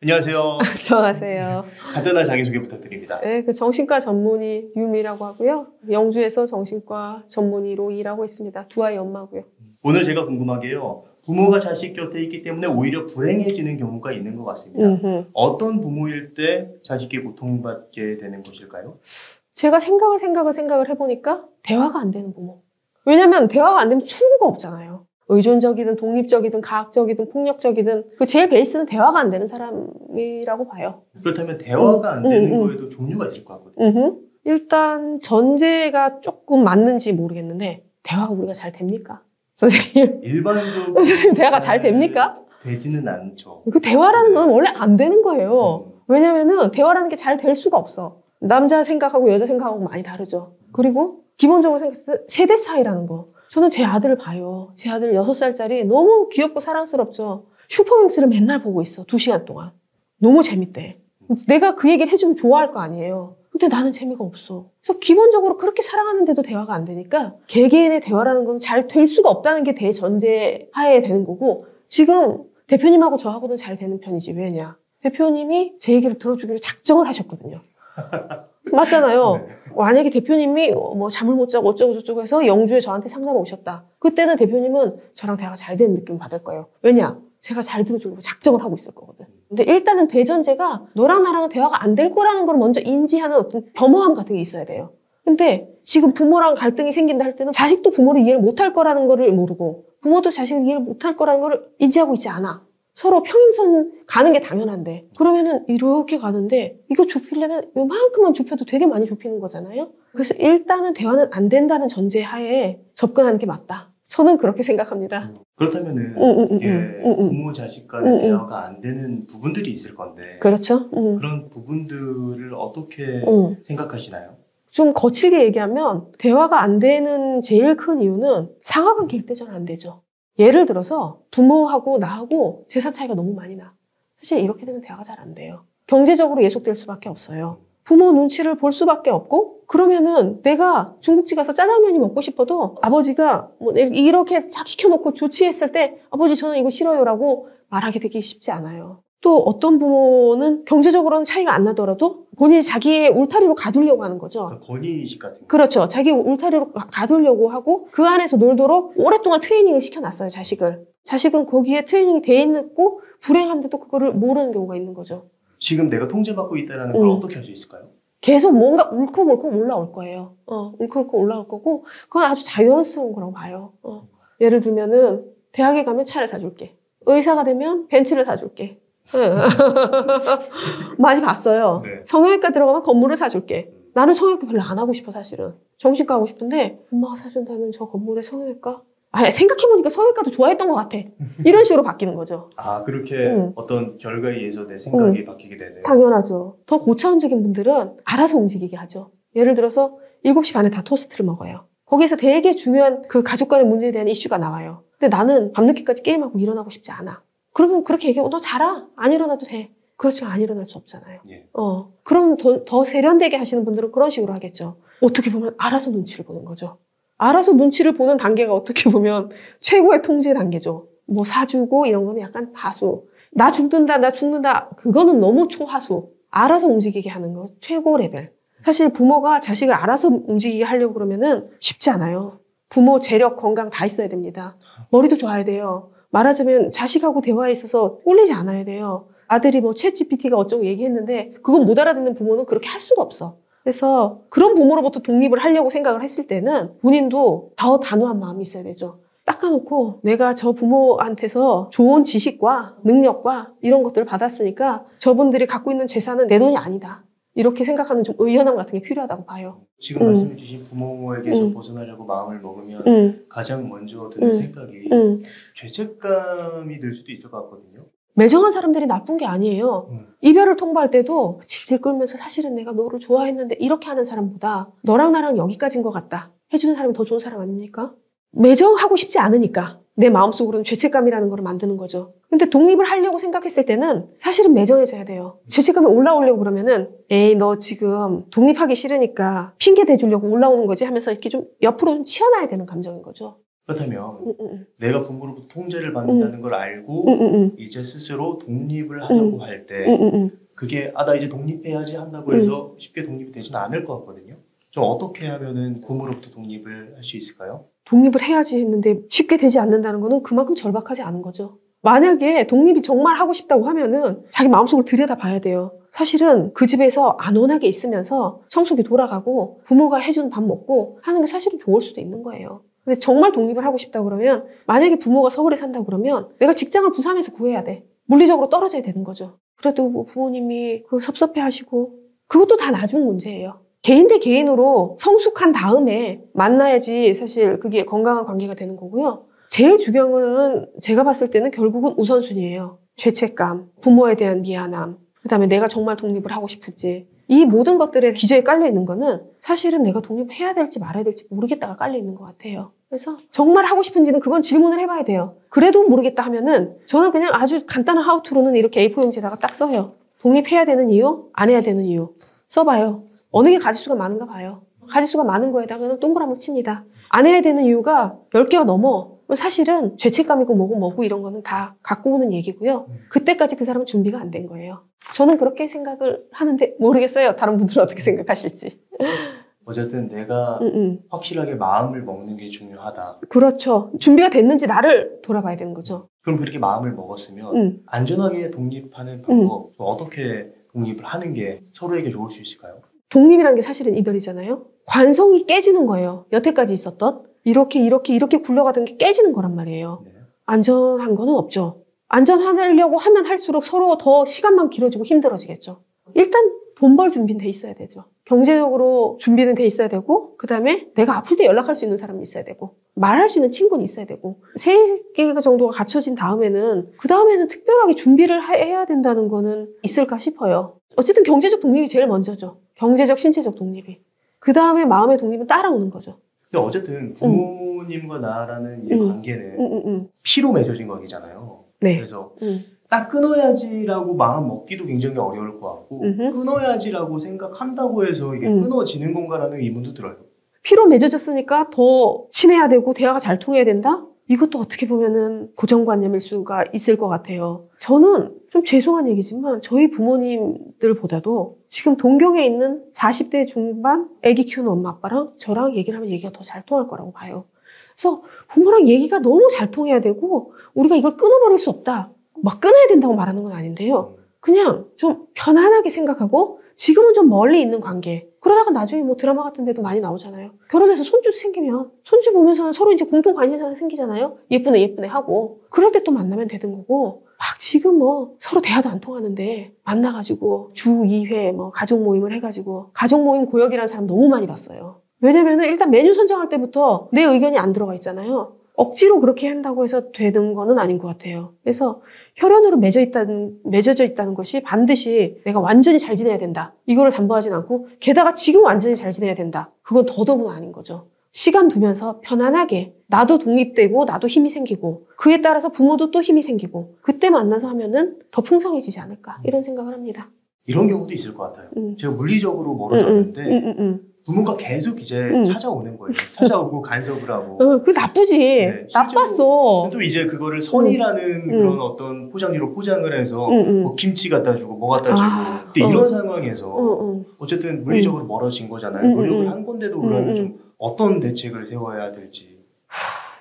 안녕하세요. 안녕하세요. 간단한 자기소개 부탁드립니다. 네, 정신과 전문의 유미라고 하고요. 영주에서 정신과 전문의로 일하고 있습니다. 두 아이 엄마고요. 오늘 제가 궁금한 게요. 부모가 자식 곁에 있기 때문에 오히려 불행해지는 경우가 있는 것 같습니다. 어떤 부모일 때 자식이 고통받게 되는 것일까요? 제가 생각을 해보니까 대화가 안 되는 부모. 왜냐면 대화가 안 되면 충고가 없잖아요. 의존적이든 독립적이든 가학적이든 폭력적이든 그 제일 베이스는 대화가 안 되는 사람이라고 봐요. 그렇다면 대화가 안 되는 거에도 종류가 있을 것 같거든요. 일단 전제가 조금 맞는지 모르겠는데 대화가 우리가 잘 됩니까? 선생님. 일반적으로 선생님 대화가 잘 됩니까? 되지는 않죠. 그 대화라는 건 원래 안 되는 거예요. 왜냐면은 대화라는 게 잘 될 수가 없어. 남자 생각하고 여자 생각하고 많이 다르죠. 그리고 기본적으로 생각했을 때 세대 차이라는 거. 저는 제 아들을 봐요. 제 아들 6살짜리 너무 귀엽고 사랑스럽죠. 슈퍼윙스를 맨날 보고 있어. 2시간 동안. 너무 재밌대. 내가 그 얘기를 해주면 좋아할 거 아니에요. 근데 나는 재미가 없어. 그래서 기본적으로 그렇게 사랑하는데도 대화가 안 되니까 개개인의 대화라는 건 잘 될 수가 없다는 게 대전제 하에 되는 거고 지금 대표님하고 저하고는 잘 되는 편이지. 왜냐? 대표님이 제 얘기를 들어주기로 작정을 하셨거든요. 맞잖아요. 네. 만약에 대표님이 뭐 잠을 못 자고 어쩌고 저쩌고 해서 영주에 저한테 상담 오셨다. 그때는 대표님은 저랑 대화가 잘 되는 느낌을 받을 거예요. 왜냐? 제가 잘 들어주려고 작정을 하고 있을 거거든. 근데 일단은 대전제가 너랑 나랑은 대화가 안 될 거라는 걸 먼저 인지하는 어떤 겸허함 같은 게 있어야 돼요. 근데 지금 부모랑 갈등이 생긴다 할 때는 자식도 부모를 이해를 못할 거라는 거를 모르고 부모도 자식을 이해를 못할 거라는 거를 인지하고 있지 않아. 서로 평행선 가는 게 당연한데 그러면은 이렇게 가는데 이거 좁히려면 요만큼만 좁혀도 되게 많이 좁히는 거잖아요. 그래서 일단은 대화는 안 된다는 전제 하에 접근하는 게 맞다. 저는 그렇게 생각합니다. 그렇다면은 이게 부모 자식 간의 대화가 안 되는 부분들이 있을 건데 그렇죠. 그런 부분들을 어떻게 생각하시나요? 좀 거칠게 얘기하면 대화가 안 되는 제일 큰 이유는 상하관계일 때 잘 안 되죠. 예를 들어서 부모하고 나하고 재산 차이가 너무 많이 나. 사실 이렇게 되면 대화가 잘 안 돼요. 경제적으로 예속될 수밖에 없어요. 부모 눈치를 볼 수밖에 없고 그러면은 내가 중국집 가서 짜장면이 먹고 싶어도 아버지가 뭐 이렇게 착 시켜놓고 조치했을 때 아버지 저는 이거 싫어요라고 말하게 되기 쉽지 않아요. 또 어떤 부모는 경제적으로는 차이가 안 나더라도 본인이 자기의 울타리로 가두려고 하는 거죠. 권위의식 같은 거. 그렇죠. 자기 울타리로 가두려고 하고 그 안에서 놀도록 오랫동안 트레이닝을 시켜놨어요. 자식을. 자식은 거기에 트레이닝이 돼 있고 불행한데도 그거를 모르는 경우가 있는 거죠. 지금 내가 통제받고 있다는 걸 어떻게 할 수 있을까요? 계속 뭔가 울컥울컥 올라올 거예요. 울컥울컥 올라올 거고 그건 아주 자연스러운 거라고 봐요. 예를 들면은 대학에 가면 차를 사줄게. 의사가 되면 벤츠를 사줄게. 많이 봤어요. 네. 성형외과 들어가면 건물을 사줄게. 나는 성형외과 별로 안 하고 싶어 사실은. 정신과 하고 싶은데 엄마가 사준다는 저 건물에 성형외과? 생각해보니까 성형외과도 좋아했던 것 같아. 이런 식으로 바뀌는 거죠. 아 그렇게 어떤 결과에 의해서 내 생각이 바뀌게 되네요. 당연하죠. 더 고차원적인 분들은 알아서 움직이게 하죠. 예를 들어서 7시 반에 다 토스트를 먹어요. 거기에서 되게 중요한 그 가족 간의 문제에 대한 이슈가 나와요. 근데 나는 밤늦게까지 게임하고 일어나고 싶지 않아. 그러면 그렇게 얘기하고 너 자라. 안 일어나도 돼. 그렇지만 안 일어날 수 없잖아요. 예. 그럼 더 세련되게 하시는 분들은 그런 식으로 하겠죠. 어떻게 보면 알아서 눈치를 보는 거죠. 알아서 눈치를 보는 단계가 어떻게 보면 최고의 통제 단계죠. 뭐 사주고 이런 거는 약간 하수. 나 죽는다. 그거는 너무 초하수. 알아서 움직이게 하는 거 최고 레벨. 사실 부모가 자식을 알아서 움직이게 하려고 그러면은 쉽지 않아요. 부모 재력, 건강 다 있어야 됩니다. 머리도 좋아야 돼요. 말하자면 자식하고 대화에 있어서 꼴리지 않아야 돼요. 아들이 뭐 챗GPT가 어쩌고 얘기했는데 그건 못 알아듣는 부모는 그렇게 할 수가 없어. 그래서 그런 부모로부터 독립을 하려고 생각을 했을 때는 본인도 더 단호한 마음이 있어야 되죠. 닦아놓고 내가 저 부모한테서 좋은 지식과 능력과 이런 것들을 받았으니까 저분들이 갖고 있는 재산은 내 돈이 아니다. 이렇게 생각하는 좀 의연함 같은 게 필요하다고 봐요. 지금 말씀해 주신 부모에게서 벗어나려고 마음을 먹으면 가장 먼저 드는 생각이 죄책감이 들 수도 있을 것 같거든요. 매정한 사람들이 나쁜 게 아니에요. 이별을 통보할 때도 질질 끌면서 사실은 내가 너를 좋아했는데 이렇게 하는 사람보다 너랑 나랑 여기까지인 것 같다 해주는 사람이 더 좋은 사람 아닙니까? 매정하고 싶지 않으니까 내 마음속으로는 죄책감이라는 걸 만드는 거죠. 근데 독립을 하려고 생각했을 때는 사실은 매정해져야 돼요. 죄책감이 올라오려고 그러면은 에이 너 지금 독립하기 싫으니까 핑계 대주려고 올라오는 거지 하면서 이렇게 좀 옆으로 좀 치워놔야 되는 감정인 거죠. 그렇다면 내가 부모로부터 통제를 받는다는 걸 알고 이제 스스로 독립을 하려고 할 때 그게 나 이제 독립해야지 한다고 해서 쉽게 독립이 되지는 않을 것 같거든요. 좀 어떻게 하면은 부모로부터 독립을 할 수 있을까요? 독립을 해야지 했는데 쉽게 되지 않는다는 거는 그만큼 절박하지 않은 거죠. 만약에 독립이 정말 하고 싶다고 하면은 자기 마음속을 들여다봐야 돼요. 사실은 그 집에서 안온하게 있으면서 청소기 돌아가고 부모가 해준 밥 먹고 하는 게 사실은 좋을 수도 있는 거예요. 근데 정말 독립을 하고 싶다고 그러면 만약에 부모가 서울에 산다고 그러면 내가 직장을 부산에서 구해야 돼. 물리적으로 떨어져야 되는 거죠. 그래도 뭐 부모님이 그거 섭섭해 하시고 그것도 다 나중 문제예요. 개인 대 개인으로 성숙한 다음에 만나야지 사실 그게 건강한 관계가 되는 거고요. 제일 중요한 거는 제가 봤을 때는 결국은 우선순위예요. 죄책감, 부모에 대한 미안함, 그다음에 내가 정말 독립을 하고 싶은지 이 모든 것들에 기저에 깔려 있는 거는 사실은 내가 독립해야 될지 말아야 될지 모르겠다가 깔려 있는 것 같아요. 그래서 정말 하고 싶은지는 그건 질문을 해봐야 돼요. 그래도 모르겠다 하면은 저는 그냥 아주 간단한 하우투로는 이렇게 A4 용지에다가 딱 써요. 독립해야 되는 이유, 안 해야 되는 이유 써봐요. 어느 게 가지수가 많은가 봐요. 가지수가 많은 거에다가는 동그라미 칩니다. 안 해야 되는 이유가 10개가 넘어. 사실은 죄책감이고 뭐고 이런 거는 다 갖고 오는 얘기고요. 그때까지 그 사람은 준비가 안 된 거예요. 저는 그렇게 생각을 하는데 모르겠어요. 다른 분들은 어떻게 생각하실지. 어쨌든 내가 확실하게 마음을 먹는 게 중요하다. 그렇죠. 준비가 됐는지 나를 돌아봐야 되는 거죠. 그럼 그렇게 마음을 먹었으면 안전하게 독립하는 방법, 어떻게 독립을 하는 게 서로에게 좋을 수 있을까요? 독립이라는 게 사실은 이별이잖아요. 관성이 깨지는 거예요. 여태까지 있었던 이렇게 굴러가던 게 깨지는 거란 말이에요. 네. 안전한 거는 없죠. 안전하려고 하면 할수록 서로 더 시간만 길어지고 힘들어지겠죠. 일단 돈 벌 준비는 돼 있어야 되죠. 경제적으로 준비는 돼 있어야 되고, 그 다음에 내가 아플 때 연락할 수 있는 사람이 있어야 되고, 말할 수 있는 친구는 있어야 되고, 3개 정도가 갖춰진 다음에는 그 다음에는 특별하게 준비를 해야 된다는 거는 있을까 싶어요. 어쨌든 경제적 독립이 제일 먼저죠. 경제적, 신체적 독립이. 그 다음에 마음의 독립은 따라오는 거죠. 근데 어쨌든 부모님과 나라는 이 관계는 피로 맺어진 관계잖아요. 네. 그래서 딱 끊어야지라고 마음 먹기도 굉장히 어려울 것 같고 끊어야지라고 생각한다고 해서 이게 끊어지는 건가라는 의문도 들어요. 피로 맺어졌으니까 더 친해야 되고 대화가 잘 통해야 된다? 이것도 어떻게 보면은 고정관념일 수가 있을 것 같아요. 저는 좀 죄송한 얘기지만 저희 부모님들보다도 지금 동경에 있는 40대 중반 아기 키우는 엄마 아빠랑 저랑 얘기를 하면 얘기가 더 잘 통할 거라고 봐요. 그래서 부모랑 얘기가 너무 잘 통해야 되고 우리가 이걸 끊어버릴 수 없다. 막 끊어야 된다고 말하는 건 아닌데요. 그냥 좀 편안하게 생각하고 지금은 좀 멀리 있는 관계. 그러다가 나중에 뭐 드라마 같은 데도 많이 나오잖아요. 결혼해서 손주 생기면 손주 보면서는 서로 이제 공통 관심사가 생기잖아요. 예쁘네 하고. 그럴 때 또 만나면 되는 거고 막 지금 뭐 서로 대화도 안 통하는데 만나가지고 주 2회 뭐 가족 모임을 해가지고 가족 모임 고역이라는 사람 너무 많이 봤어요. 왜냐면은 일단 메뉴 선정할 때부터 내 의견이 안 들어가 있잖아요. 억지로 그렇게 한다고 해서 되는 거는 아닌 것 같아요. 그래서 혈연으로 맺어져 있다는 것이 반드시 내가 완전히 잘 지내야 된다. 이거를 담보하진 않고 게다가 지금 완전히 잘 지내야 된다. 그건 더더욱 아닌 거죠. 시간 두면서 편안하게 나도 독립되고 나도 힘이 생기고 그에 따라서 부모도 또 힘이 생기고 그때 만나서 하면은 더 풍성해지지 않을까 이런 생각을 합니다. 이런 경우도 있을 것 같아요. 제가 물리적으로 멀어졌는데 부모가 계속 이제 찾아오는 거예요. 찾아오고 간섭을 하고. 그거 나쁘지. 네, 나빴어. 또 이제 그거를 선이라는 그런 어떤 포장지로 포장을 해서 뭐 김치 갖다 주고 뭐 갖다 주고. 근데 이런 상황에서 어쨌든 물리적으로 멀어진 거잖아요. 노력을 한 건데도 그러면 좀 어떤 대책을 세워야 될지.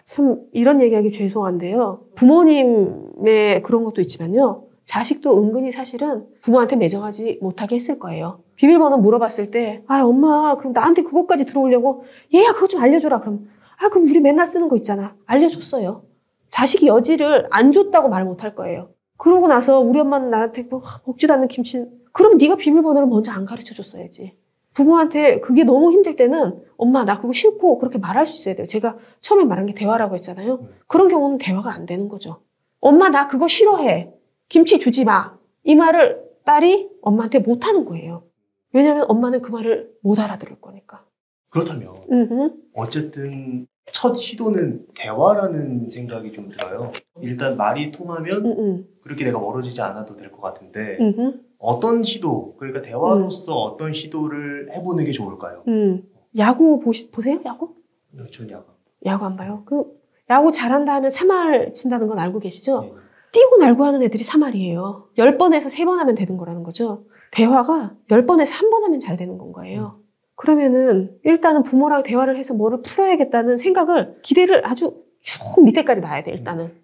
참 이런 얘기하기 죄송한데요. 부모님의 그런 것도 있지만요. 자식도 은근히 사실은 부모한테 매정하지 못하게 했을 거예요. 비밀번호 물어봤을 때 엄마 그럼 나한테 그것까지 들어오려고 얘야 그거 좀 알려줘라. 그럼 그럼 우리 맨날 쓰는 거 있잖아. 알려줬어요. 자식이 여지를 안 줬다고 말 못할 거예요. 그러고 나서 우리 엄마는 나한테 뭐 먹지도 않는 김치 그럼 네가 비밀번호를 먼저 안 가르쳐줬어야지. 부모한테 그게 너무 힘들 때는 엄마 나 그거 싫고 그렇게 말할 수 있어야 돼요. 제가 처음에 말한 게 대화라고 했잖아요. 그런 경우는 대화가 안 되는 거죠. 엄마 나 그거 싫어해. 김치 주지 마. 이 말을 딸이 엄마한테 못하는 거예요. 왜냐하면 엄마는 그 말을 못 알아들을 거니까. 그렇다면 어쨌든 첫 시도는 대화라는 생각이 좀 들어요. 일단 말이 통하면 그렇게 내가 멀어지지 않아도 될 것 같은데 어떤 시도, 그러니까 대화로서 어떤 시도를 해보는 게 좋을까요? 야구 보세요? 야구? 전 야구. 야구 안 봐요? 야구 잘한다 하면 3할 친다는 건 알고 계시죠? 네. 뛰고 날고 하는 애들이 3할이에요. 10번에서 3번 하면 되는 거라는 거죠. 대화가 10번에서 1번 하면 잘 되는 건 거예요. 그러면은 일단은 부모랑 대화를 해서 뭐를 풀어야겠다는 생각을, 기대를 아주 쭉 밑에까지 놔야 돼, 일단은.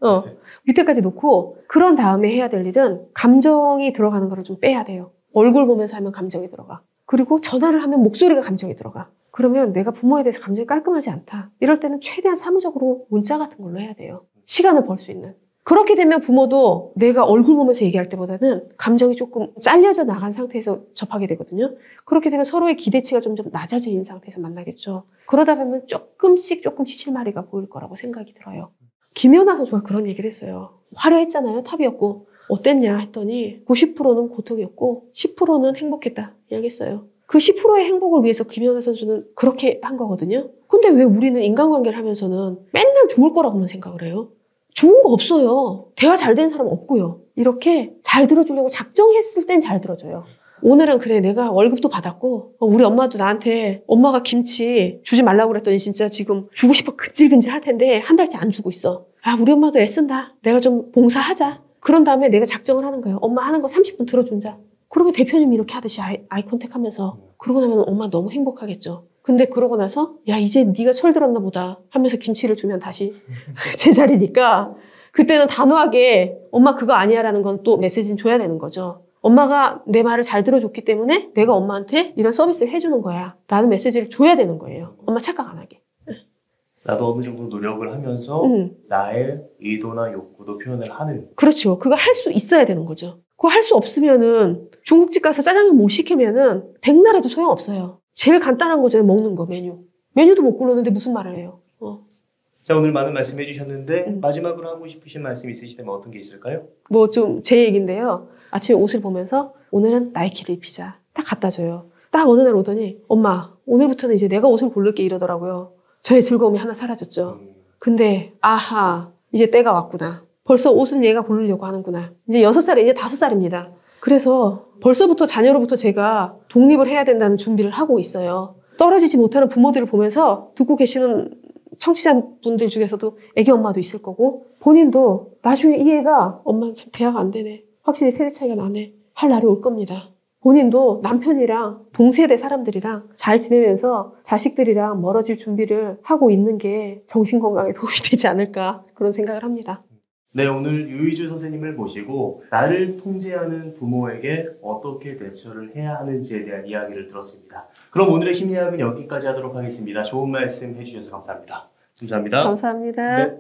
밑에까지 놓고, 그런 다음에 해야 될 일은 감정이 들어가는 거를 좀 빼야 돼요. 얼굴 보면서 하면 감정이 들어가. 그리고 전화를 하면 목소리가 감정이 들어가. 그러면 내가 부모에 대해서 감정이 깔끔하지 않다. 이럴 때는 최대한 사무적으로 문자 같은 걸로 해야 돼요. 시간을 벌 수 있는. 그렇게 되면 부모도 내가 얼굴 보면서 얘기할 때보다는 감정이 조금 잘려져 나간 상태에서 접하게 되거든요. 그렇게 되면 서로의 기대치가 좀 낮아져 있는 상태에서 만나겠죠. 그러다 보면 조금씩 실마리가 보일 거라고 생각이 들어요. 김연아 선수가 그런 얘기를 했어요. 화려했잖아요. 탑이었고. 어땠냐 했더니 90%는 고통이었고 10%는 행복했다 이야기했어요. 그 10%의 행복을 위해서 김연아 선수는 그렇게 한 거거든요. 근데 왜 우리는 인간관계를 하면서는 맨날 좋을 거라고만 생각을 해요? 좋은 거 없어요. 대화 잘 되는 사람 없고요. 이렇게 잘 들어주려고 작정했을 땐 잘 들어줘요. 오늘은 그래, 내가 월급도 받았고 우리 엄마도 나한테 엄마가 김치 주지 말라고 그랬더니 진짜 지금 주고 싶어 근질근질 할 텐데 한 달째 안 주고 있어. 아, 우리 엄마도 애쓴다. 내가 좀 봉사하자. 그런 다음에 내가 작정을 하는 거예요. 엄마 하는 거 30분 들어준다. 그러면 대표님이 이렇게 하듯이 아이 컨택 하면서 그러고 나면 엄마 너무 행복하겠죠. 근데 그러고 나서 야, 이제 네가 철 들었나 보다 하면서 김치를 주면 다시 제자리니까 그때는 단호하게 엄마 그거 아니야 라는 건 또 메시지는 줘야 되는 거죠. 엄마가 내 말을 잘 들어줬기 때문에 내가 엄마한테 이런 서비스를 해주는 거야 라는 메시지를 줘야 되는 거예요. 엄마 착각 안 하게. 나도 어느 정도 노력을 하면서 나의 의도나 욕구도 표현을 하는. 그렇죠. 그거 할 수 있어야 되는 거죠. 그거 할 수 없으면은 중국집 가서 짜장면 못 시키면은 백날해도 소용없어요. 제일 간단한 거죠. 먹는 거, 메뉴. 메뉴도 못 고르는데 무슨 말을 해요. 자, 오늘 많은 말씀 해주셨는데 마지막으로 하고 싶으신 말씀 있으시다면 어떤 게 있을까요? 뭐 좀 제 얘기인데요. 아침에 옷을 보면서 오늘은 나이키를 입히자. 딱 갖다 줘요. 딱 어느 날 오더니 엄마, 오늘부터는 이제 내가 옷을 고를게 이러더라고요. 저의 즐거움이 하나 사라졌죠. 근데 아하, 이제 때가 왔구나. 벌써 옷은 얘가 고르려고 하는구나. 이제 6살에 이제 5살입니다. 그래서 벌써부터 자녀로부터 제가 독립을 해야 된다는 준비를 하고 있어요. 떨어지지 못하는 부모들을 보면서 듣고 계시는 청취자분들 중에서도 애기 엄마도 있을 거고 본인도 나중에 이 애가 엄마는 참 대화가 안 되네. 확실히 세대 차이가 나네. 할 날이 올 겁니다. 본인도 남편이랑 동세대 사람들이랑 잘 지내면서 자식들이랑 멀어질 준비를 하고 있는 게 정신건강에 도움이 되지 않을까 그런 생각을 합니다. 네, 오늘 유희주 선생님을 모시고 나를 통제하는 부모에게 어떻게 대처를 해야 하는지에 대한 이야기를 들었습니다. 그럼 오늘의 심리학은 여기까지 하도록 하겠습니다. 좋은 말씀 해주셔서 감사합니다. 감사합니다. 감사합니다. 네.